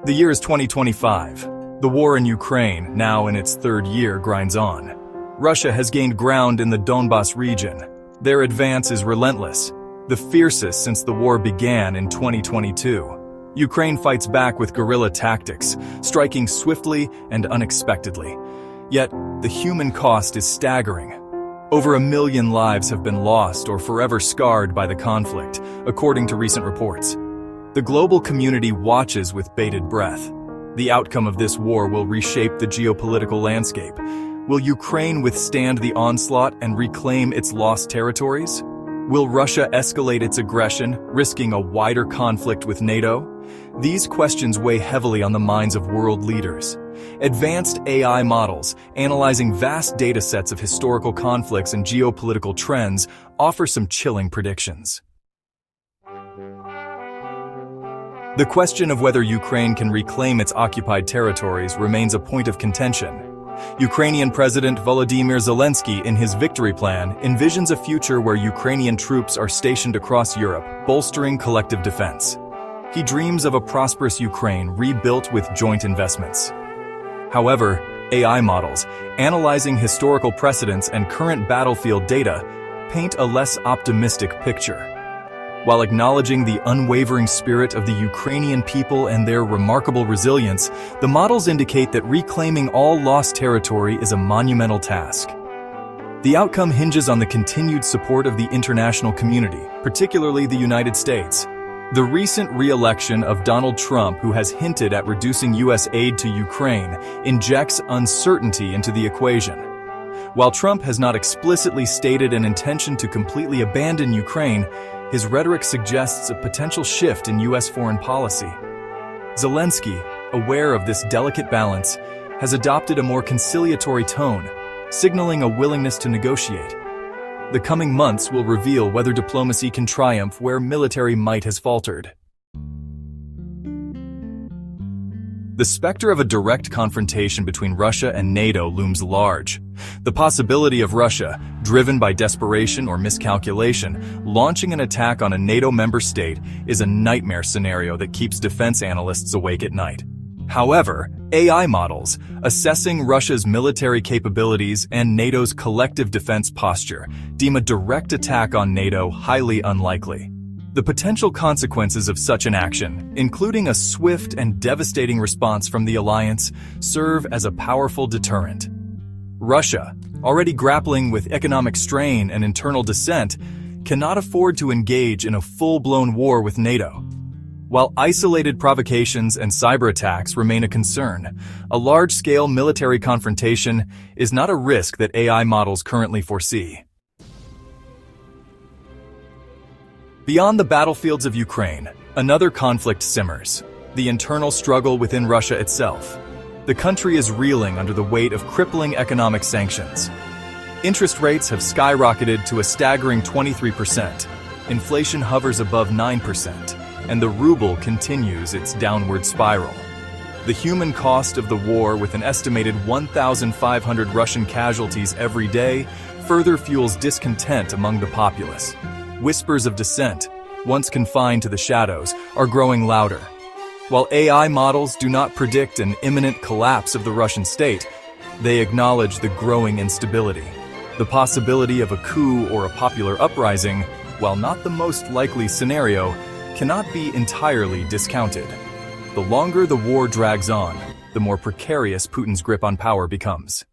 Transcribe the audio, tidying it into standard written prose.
The year is 2025. The war in Ukraine, now in its third year, grinds on. Russia has gained ground in the Donbas region. Their advance is relentless, the fiercest since the war began in 2022. Ukraine fights back with guerrilla tactics, striking swiftly and unexpectedly. Yet, the human cost is staggering. Over 1 million lives have been lost or forever scarred by the conflict, according to recent reports. The global community watches with bated breath. The outcome of this war will reshape the geopolitical landscape. Will Ukraine withstand the onslaught and reclaim its lost territories? Will Russia escalate its aggression, risking a wider conflict with NATO? These questions weigh heavily on the minds of world leaders. Advanced AI models, analyzing vast data sets of historical conflicts and geopolitical trends, offer some chilling predictions. The question of whether Ukraine can reclaim its occupied territories remains a point of contention. Ukrainian President Volodymyr Zelensky, in his victory plan, envisions a future where Ukrainian troops are stationed across Europe, bolstering collective defense. He dreams of a prosperous Ukraine rebuilt with joint investments. However, AI models, analyzing historical precedents and current battlefield data, paint a less optimistic picture. While acknowledging the unwavering spirit of the Ukrainian people and their remarkable resilience, the models indicate that reclaiming all lost territory is a monumental task. The outcome hinges on the continued support of the international community, particularly the United States. The recent re-election of Donald Trump, who has hinted at reducing U.S. aid to Ukraine, injects uncertainty into the equation. While Trump has not explicitly stated an intention to completely abandon Ukraine, his rhetoric suggests a potential shift in U.S. foreign policy. Zelensky, aware of this delicate balance, has adopted a more conciliatory tone, signaling a willingness to negotiate. The coming months will reveal whether diplomacy can triumph where military might has faltered. The specter of a direct confrontation between Russia and NATO looms large. The possibility of Russia, driven by desperation or miscalculation, launching an attack on a NATO member state is a nightmare scenario that keeps defense analysts awake at night. However, AI models, assessing Russia's military capabilities and NATO's collective defense posture, deem a direct attack on NATO highly unlikely. The potential consequences of such an action, including a swift and devastating response from the alliance, serve as a powerful deterrent. Russia, already grappling with economic strain and internal dissent, cannot afford to engage in a full-blown war with NATO. While isolated provocations and cyber attacks remain a concern, a large-scale military confrontation is not a risk that AI models currently foresee. Beyond the battlefields of Ukraine, another conflict simmers: the internal struggle within Russia itself. The country is reeling under the weight of crippling economic sanctions. Interest rates have skyrocketed to a staggering 23%. Inflation hovers above 9%, and the ruble continues its downward spiral. The human cost of the war, with an estimated 1,500 Russian casualties every day, further fuels discontent among the populace. Whispers of dissent, once confined to the shadows, are growing louder. While AI models do not predict an imminent collapse of the Russian state, they acknowledge the growing instability. The possibility of a coup or a popular uprising, while not the most likely scenario, cannot be entirely discounted. The longer the war drags on, the more precarious Putin's grip on power becomes.